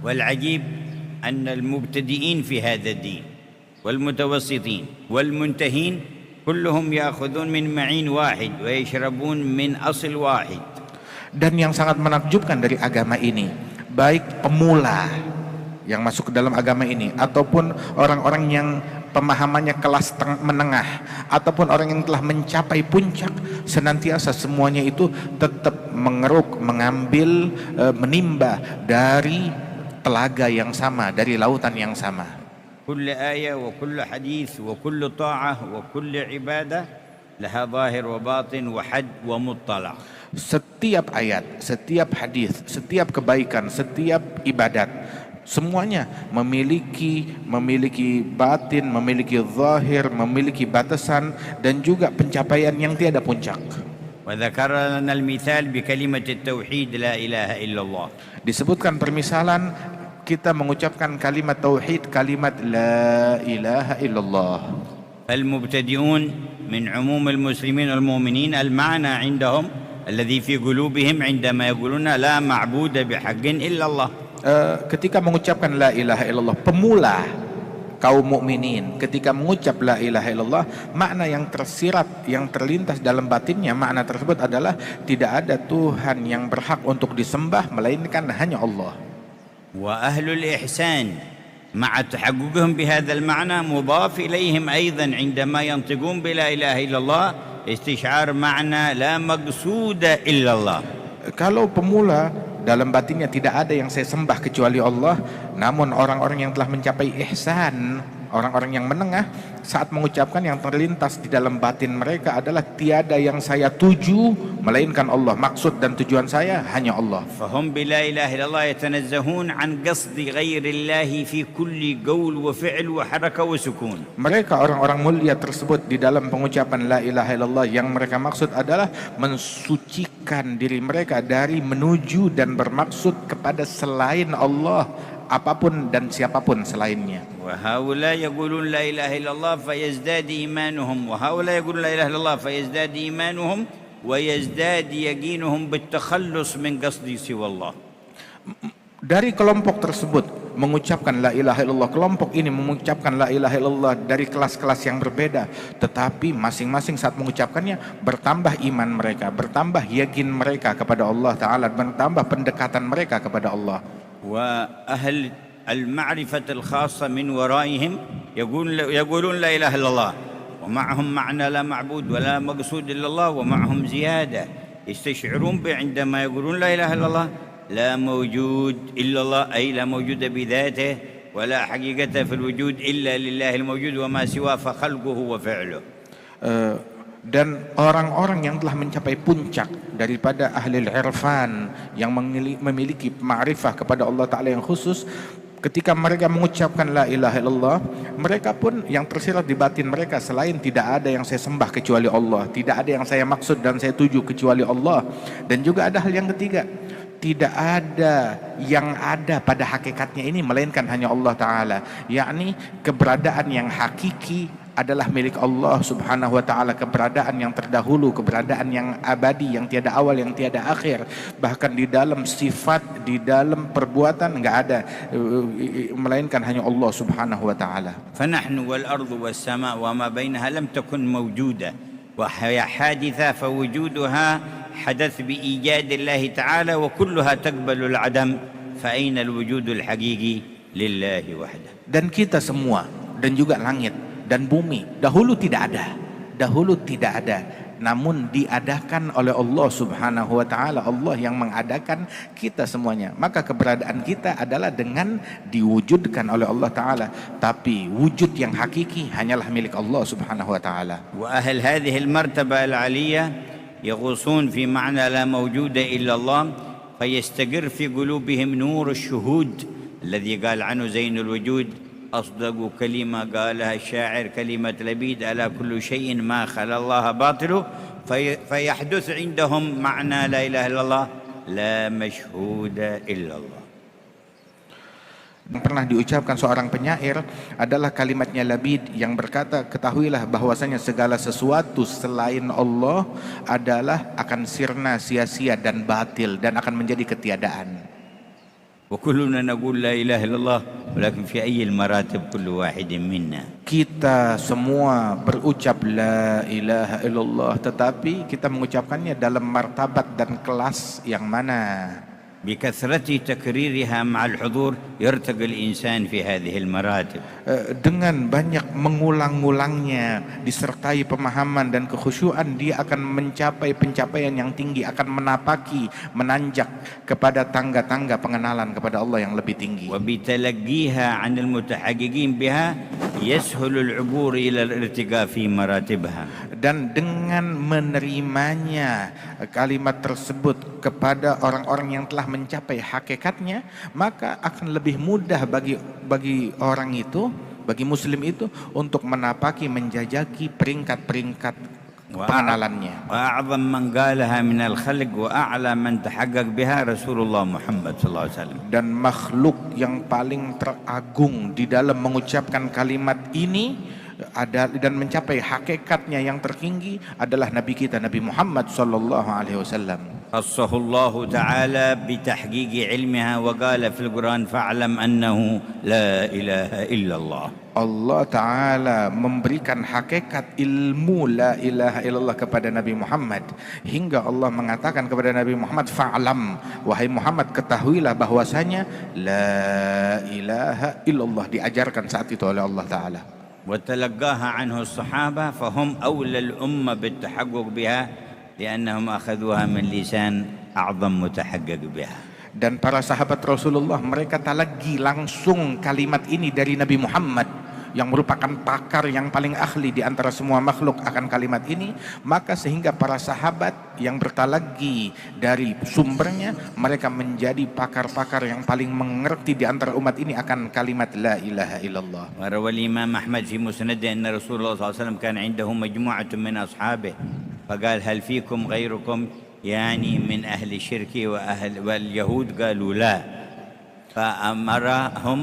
والعجيب أن المبتدئين في هذا الدين والمتوسطين والمنتهين كلهم يأخذون من معين واحد ويشربون من أصل واحد. Dan yang sangat menakjubkan dari agama ini, baik pemula yang masuk ke dalam agama ini ataupun orang-orang yang pemahamannya kelas menengah ataupun orang yang telah mencapai puncak, senantiasa semuanya itu tetap mengeruk, mengambil, menimba dari telaga yang sama, dari lautan yang sama. كل آية وكل حديث وكل طاعة وكل عبادة لها ظاهر وباطن وحد ومطلع. Setiap ayat, setiap hadis, setiap kebaikan, setiap ibadat, semuanya memiliki batin, memiliki zahir, memiliki batasan dan juga pencapaian yang tiada puncak. وذكر لنا المثال بكلمة التوحيد لا إله إلا الله. Disebutkan permisalan kita mengucapkan kalimat tauhid, kalimat la ilaha illallah. فالمبتدئون من عموم المسلمين والمؤمنين المعنى عندهم الذي في قلوبهم عندما يقولون لا معبود بحق إلا الله. Ketika mengucapkan la ilaha illallah, pemula kaum mukminin ketika mengucap la ilaha illallah, makna yang tersirat, yang terlintas dalam batinnya, makna tersebut adalah tidak ada Tuhan yang berhak untuk disembah melainkan hanya Allah. وأهل الإحسان مع تحققهم بهذا المعنى مضاف إليهم أيضا عندما ينطقون بلا إله إلا الله استشعار معنى لا مقصود إلا الله. Kalau pemula dalam batinnya tidak ada yang saya sembah kecuali Allah, namun orang-orang yang telah mencapai ihsan, orang-orang yang menengah, saat mengucapkan yang terlintas di dalam batin mereka adalah tiada yang saya tuju melainkan Allah, maksud dan tujuan saya hanya Allah. فهم بلا إله إلا الله يتنزهون عن قصد غير الله في كل قول وفعل وحركة وسكون. Mereka orang-orang mulia tersebut di dalam pengucapan la ilaha illallah, yang mereka maksud adalah mensucikan diri mereka dari menuju dan bermaksud kepada selain Allah, apapun dan siapapun selainnya. وهؤلاء يقولون لا إله إلا الله فيزداد إيمانهم وهؤلاء يقولون لا إله إلا الله فيزداد إيمانهم ويزداد يقينهم بالتخلص من قصد سوى الله. Dari kelompok tersebut mengucapkan la ilaha illallah, kelompok ini mengucapkan la ilaha illallah dari kelas-kelas yang berbeda, tetapi masing-masing saat mengucapkannya bertambah iman mereka, bertambah yakin mereka kepada Allah Ta'ala, bertambah pendekatan mereka kepada Allah. وأهل المعرفة الخاصة من ورائهم يقولون لا إله إلا الله ومعهم معنى لا معبود ولا مقصود إلا الله ومعهم زيادة يستشعرون عندما يقولون لا إله إلا الله لا موجود إلا الله، أي لا موجود بذاته ولا حقيقة في الوجود إلا لله الموجود وما سواه فخلقه وفعله. Dan orang-orang yang telah mencapai puncak daripada ahli irfan yang memiliki ma'rifah kepada Allah Ta'ala yang khusus, ketika mereka mengucapkan la ilaha illallah, mereka pun yang tersirat di batin mereka selain tidak ada yang saya sembah kecuali Allah, tidak ada yang saya maksud dan saya tuju kecuali Allah. Dan juga ada hal yang ketiga, tidak ada yang ada pada hakikatnya ini melainkan hanya Allah Ta'ala, yakni keberadaan yang hakiki adalah milik Allah Subhanahu wa Ta'ala, keberadaan yang terdahulu, keberadaan yang abadi, yang tiada awal, yang tiada akhir. Bahkan di dalam sifat, di dalam perbuatan enggak ada melainkan hanya Allah Subhanahu wa Ta'ala. فنحن والأرض والسماء وما بينها لم تكن موجودة وهي حادثة فوجودها حدث بإيجاد الله تعالى وكلها تقبل العدم فأين الوجود الحقيقي لله وحده. Dan kita semua dan juga langit dan bumi dahulu tidak ada, namun diadakan oleh Allah Subhanahu wa Ta'ala. Allah yang mengadakan kita semuanya, maka keberadaan kita adalah dengan diwujudkan oleh Allah Ta'ala, tapi wujud yang hakiki hanyalah milik Allah Subhanahu wa Ta'ala. وأهل هذه المرتبة العالية يغوصون في معنى لا موجود إلا الله فيستقر في قلوبهم نور الشهود الذي قال عنه زين الوجود أصدق كلمة قالها الشاعر كلمة لبيد ألا كل شيء ما خلا الله باطل فيحدث عندهم معنى لا إله إلا الله لا مشهود إلا الله. Yang pernah diucapkan seorang penyair adalah kalimatnya Labid yang berkata, ketahuilah bahwasanya segala sesuatu selain Allah adalah akan sirna, sia-sia dan batil dan akan menjadi ketiadaan. وكلنا نقول لا إله إلا الله ولكن في أي المراتب كل واحد منا. Kita semua berucap la ilaha illallah, tetapi kita mengucapkannya dalam martabat dan kelas yang mana? بكثرة تكريرها مع الحضور يرتقي الإنسان في هذه المراتب. Dengan banyak mengulang-ulangnya disertai pemahaman dan kekhusyuan, dia akan mencapai pencapaian yang tinggi, akan menapaki, menanjak kepada tangga-tangga pengenalan kepada Allah yang lebih tinggi. وبتلقيها عن المتحققين بها يسهل العبور إلى الارتقاء في مراتبها. Dan dengan menerimanya kalimat tersebut kepada orang-orang yang telah mencapai hakikatnya, maka akan lebih mudah bagi orang itu, bagi muslim itu, untuk menapaki, menjajaki peringkat-peringkat pengenalannya. وأعظم من قالها من الخلق وأعلى من تحقق بها رسول الله محمد صلى الله عليه وسلم. Dan makhluk yang paling teragung di dalam mengucapkan kalimat ini dan mencapai hakikatnya yang tertinggi adalah Nabi kita, Nabi Muhammad sallallahu alaihi wasallam. خصه الله تعالى بتحقيق علمها وقال في القرآن فاعلم أنه لا إله إلا الله. Allah Ta'ala memberikan hakikat ilmu la ilaha illallah kepada Nabi Muhammad, hingga Allah mengatakan kepada Nabi Muhammad, fa'lam, wahai Muhammad ketahuilah bahwasanya la ilaha illallah, diajarkan saat itu oleh Allah Ta'ala. وتلقاها عنه الصحابة فهم أولى الأمة بالتحقق بها لأنهم أخذوها من لسان أعظم متحقق بها. Dan para sahabat Rasulullah, mereka talaqi langsung kalimat ini dari Nabi Muhammad yang merupakan pakar yang paling ahli di antara semua makhluk akan kalimat ini, maka sehingga para sahabat yang bertalaqi dari sumbernya, mereka menjadi pakar-pakar yang paling mengerti di antara umat ini akan kalimat la ilaha illallah. وروى الإمام أحمد في مسنده أن رسول الله صلى الله عليه وسلم كان عنده مجموعة من أصحابه فقال هل فيكم غيركم يعني من أهل الشرك واليهود قالوا لا فأمرهم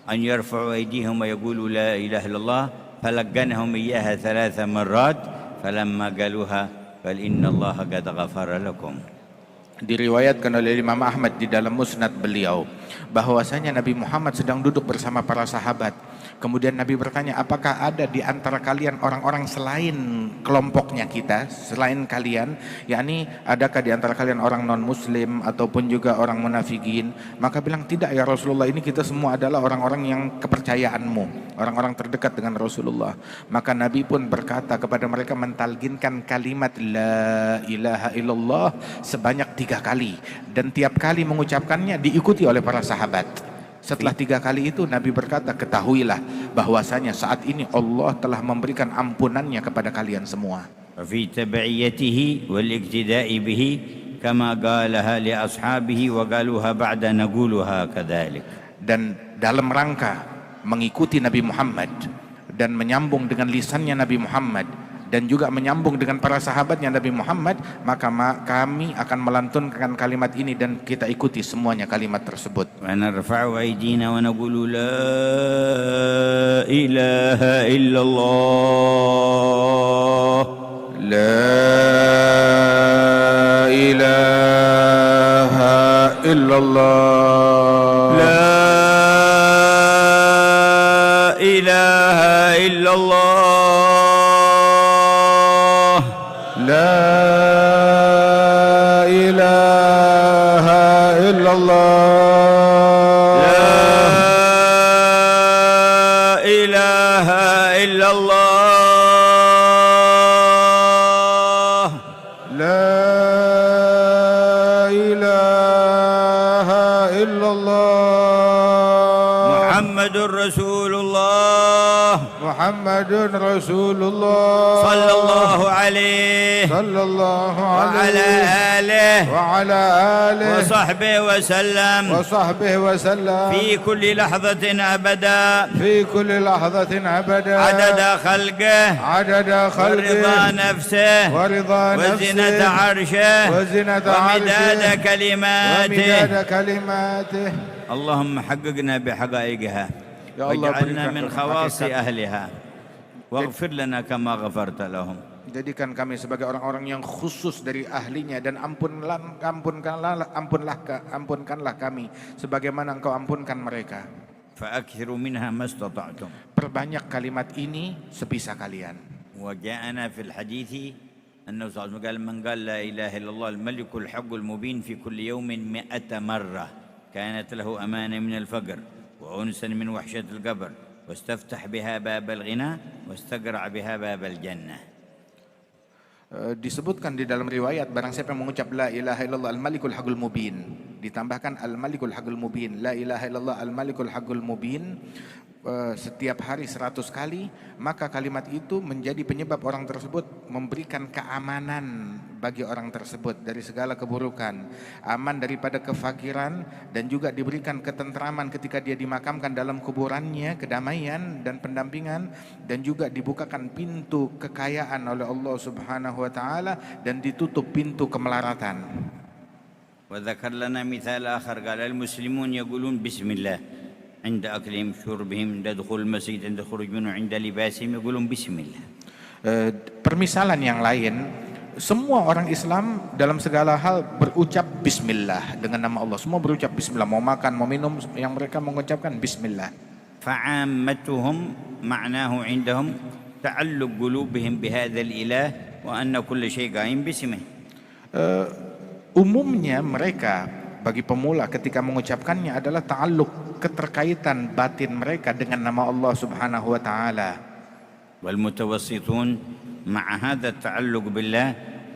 أن يرفعوا أيديهم ويقولوا لا إله إلا الله فلقنهم إياها 3 مرات فلما قالوها قال إن الله قد غفر لكم. Diriwayatkan oleh Imam Ahmad di dalam musnad beliau bahwasanya Nabi Muhammad sedang duduk bersama para sahabat. Kemudian Nabi bertanya, apakah ada di antara kalian orang-orang selain kelompoknya kita, selain kalian, yakni adakah di antara kalian orang non muslim ataupun juga orang munafikin? Maka bilang, tidak ya Rasulullah, ini kita semua adalah orang-orang yang kepercayaanmu, orang-orang terdekat dengan Rasulullah. Maka Nabi pun berkata kepada mereka, mentalkinkan kalimat la ilaha illallah sebanyak 3 kali, dan tiap kali mengucapkannya diikuti oleh para sahabat. Setelah 3 kali itu Nabi berkata, ketahuilah bahwasanya saat ini Allah telah memberikan ampunannya kepada kalian semua. في تبعيته والاقتداء به كما قالها لأصحابه وقالوها بعد نقولها كذلك. Dan dalam rangka mengikuti Nabi Muhammad dan menyambung dengan lisannya Nabi Muhammad dan juga menyambung dengan para sahabatnya Nabi Muhammad, maka kami akan melantunkan kalimat ini dan kita ikuti semuanya kalimat tersebut. ونرفع أيدينا ونقول لا إله إلا الله لا إله إلا الله لا إله إلا الله لا إله إلا الله لا إله إلا الله لا إله إلا الله محمد رسول الله محمد رسول الله صلى الله عليه صلى الله وعلى عليه آله وعلى آله وصحبه وسلم وصحبه وسلم في كل لحظة أبدا في كل لحظة أبدا عدد خلقه عدد ورضا خلقه نفسه ورضا وزنة نفسه عرشه وزنة ومداد عرشه كلماته ومداد كلماته. اللهم حققنا بحقائقها يا الله واجعلنا berikan من kami خواص hakikat. أهلها واغفر لنا كما غفرت لهم. jadikan kami sebagai orang-orang yang khusus dari ahlinya, dan ampunkanlah kami sebagaimana Engkau ampunkan mereka. فأكثروا منها ما استطعتم. Perbanyak kalimat ini sebisa kalian. وجاءنا في الحديث أنه صلى الله عليه وسلم قال: من قال لا إله إلا الله الملك الحق المبين في كل يوم 100 مرة كانت له أمانة من الفقر وأنسا من وحشة القبر واستفتح بها باب الغنى واستقرع بها باب الجنة. Disebutkan di dalam riwayat, barang siapa yang mengucap la ilaha illallah al-malikul haqqul mubin, ditambahkan al-malikul haqqul mubin, la ilaha illallah al-malikul haqqul mubin, setiap hari 100 kali, maka kalimat itu menjadi penyebab orang tersebut memberikan keamanan bagi orang tersebut dari segala keburukan, aman daripada kefakiran, dan juga diberikan ketentraman ketika dia dimakamkan dalam kuburannya, kedamaian dan pendampingan, dan juga dibukakan pintu kekayaan oleh Allah Subhanahu wa taala dan ditutup pintu kemelaratan. وذكر لنا مثال آخر قال: المسلمون يقولون بسم الله عند أكلهم شربهم، عند دخول المسجد، عند خروج منه، عند لباسهم يقولون بسم الله. Permisalan yang lain, semua orang Islam dalam segala hal berucap bismillah dengan nama Allah. Semua berucap bismillah, mau makan, mau minum, yang mereka mengucapkan bismillah. فعامتهم معناه عندهم تعلق قلوبهم بهذا الإله وأن كل شيء قائم باسمه. Umumnya mereka bagi pemula ketika mengucapkannya adalah ta'alluq, keterkaitan batin mereka dengan nama Allah Subhanahu wa taala. والمتوسطون مع هذا التعلق بالله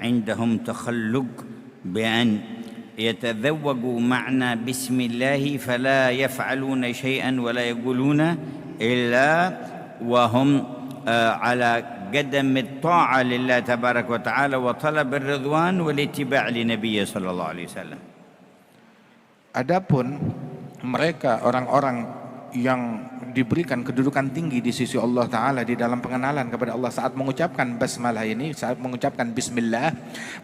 عندهم تخلق بأن يتذوقوا معنى بسم الله فلا يفعلون شيئا ولا يقولون إلا وهم على قدم الطاعة لله تبارك وتعالى وطلب الرضوان والاتباع لنبيه صلى الله عليه وسلم. Adapun mereka orang-orang yang diberikan kedudukan tinggi di sisi Allah Ta'ala di dalam pengenalan kepada Allah saat mengucapkan basmalah ini, saat mengucapkan bismillah,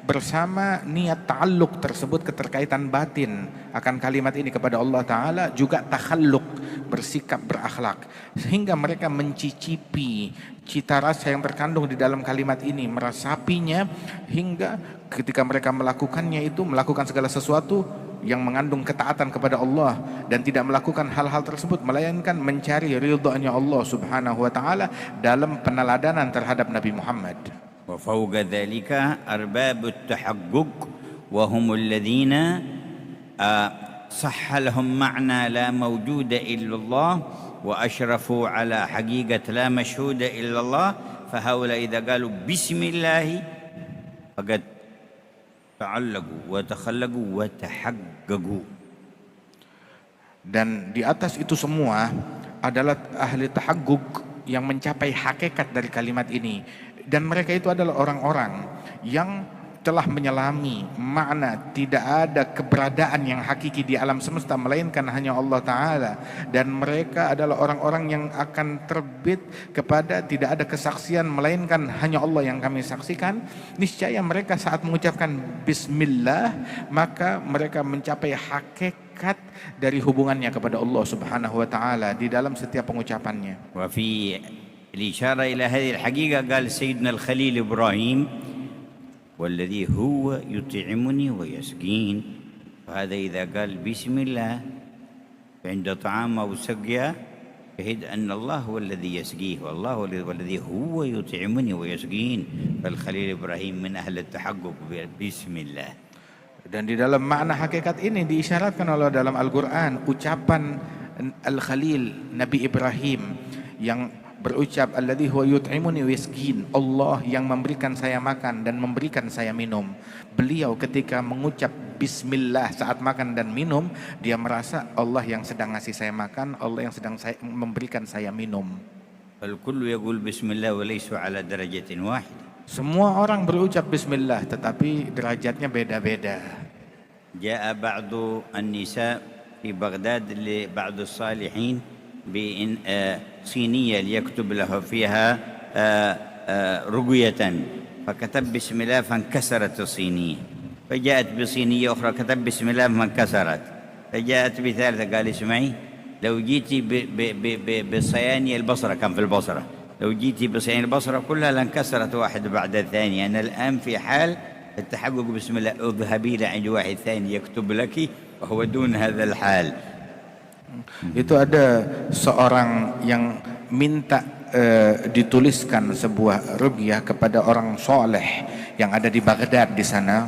bersama niat ta'alluq tersebut, keterkaitan batin akan kalimat ini kepada Allah Ta'ala, juga takhalluq, bersikap berakhlak, sehingga mereka mencicipi cita rasa yang terkandung di dalam kalimat ini, merasapinya, hingga ketika mereka melakukannya itu, melakukan segala sesuatu yang mengandung ketaatan kepada Allah dan tidak melakukan hal-hal tersebut melainkan mencari ridha-Nya Allah Subhanahu wa taala dalam peneladanan terhadap Nabi Muhammad. Wa fawqa dhalika arbabut tahaqquq wa humul ladzina sahha lahum ma'na la mawjuda illa Allah wa ashrafu ala haqiqat la mashhuda illa Allah fa haula idza qalu bismillah faqad ta'allaqu wa takhallaqu wa tahaqqaqu. Dan di atas itu semua adalah ahli tahaqquq yang mencapai hakikat dari kalimat ini, dan mereka itu adalah orang-orang yang telah menyelami makna tidak ada keberadaan yang hakiki di alam semesta melainkan hanya Allah Ta'ala, dan mereka adalah orang-orang yang akan terbit kepada tidak ada kesaksian melainkan hanya Allah yang kami saksikan. Niscaya mereka saat mengucapkan bismillah, maka mereka mencapai hakikat dari hubungannya kepada Allah Subhanahu wa taala di dalam setiap pengucapannya. Wa fi al-ishara ila hadhihi al-haqiqa qala sayyidina al-Khalil Ibrahim والذي هو يطعمني ويسقين. فهذا إذا قال بسم الله عند طعام أو سقيا شهد أن الله هو الذي يسقيه والله والذي هو يطعمني ويسقين. فالخليل إبراهيم من أهل التحقق بسم الله. Dan di dalam makna hakikat ini diisyaratkan oleh dalam Al-Quran ucapan Al-Khalil Nabi Ibrahim yang berucap alladzi huwa yut'imuni wa yasqin, Allah yang memberikan saya makan dan memberikan saya minum. Beliau ketika mengucap bismillah saat makan dan minum, dia merasa Allah yang sedang ngasih saya makan, Allah yang sedang memberikan saya minum. Al-kullu yaqul bismillah wa laysu ala darajatin wahid. Semua orang berucap bismillah tetapi derajatnya beda-beda. Ja'a ba'du an-nisa fi Baghdad li ba'du as-salihin بصينية ليكتب له فيها رقية فكتب بسم الله فانكسرت الصينية، فجاءت بصينية أخرى كتب بسم الله فانكسرت، فجاءت بثالثة قال اسمعي لو جيتي بالصيانية البصرة، كان في البصرة، لو جيتي بصعيد البصرة كلها لانكسرت واحد بعد الثاني. أنا الآن في حال التحقق بسم الله، اذهبي لعند واحد ثاني يكتب لك وهو دون هذا الحال. Itu ada seorang yang minta dituliskan sebuah ruqyah kepada orang soleh yang ada di Baghdad di sana,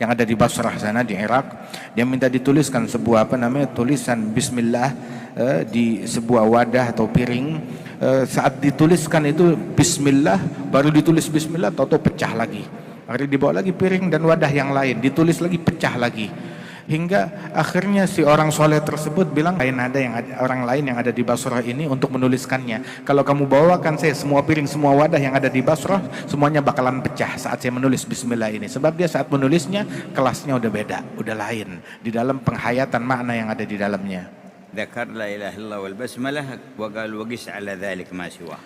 yang ada di Basrah sana di Irak. Dia minta dituliskan sebuah tulisan Bismillah di sebuah wadah atau piring. Saat dituliskan itu Bismillah, baru ditulis Bismillah, tahu-tahu pecah lagi. Akhirnya dibawa lagi piring dan wadah yang lain, ditulis lagi, pecah lagi. Hingga akhirnya si orang soleh tersebut bilang, orang lain yang ada di Basrah ini untuk menuliskannya. Kalau kamu bawakan saya semua piring, semua wadah yang ada di Basrah, semuanya bakalan pecah saat saya menulis Bismillah ini. Sebab dia saat menulisnya kelasnya udah beda, udah lain di dalam penghayatan makna yang ada di dalamnya. ذكر لا إله إلا الله والبسملة وقال وقس على ذلك ما سواه.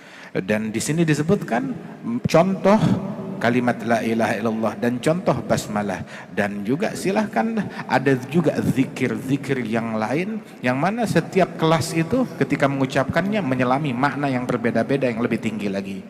Dan di sini disebutkan contoh kalimat la ilaha illallah dan contoh basmalah, dan juga silahkan ada juga zikir-zikir yang lain yang mana setiap kelas itu ketika mengucapkannya menyelami makna yang berbeda-beda yang lebih tinggi lagi.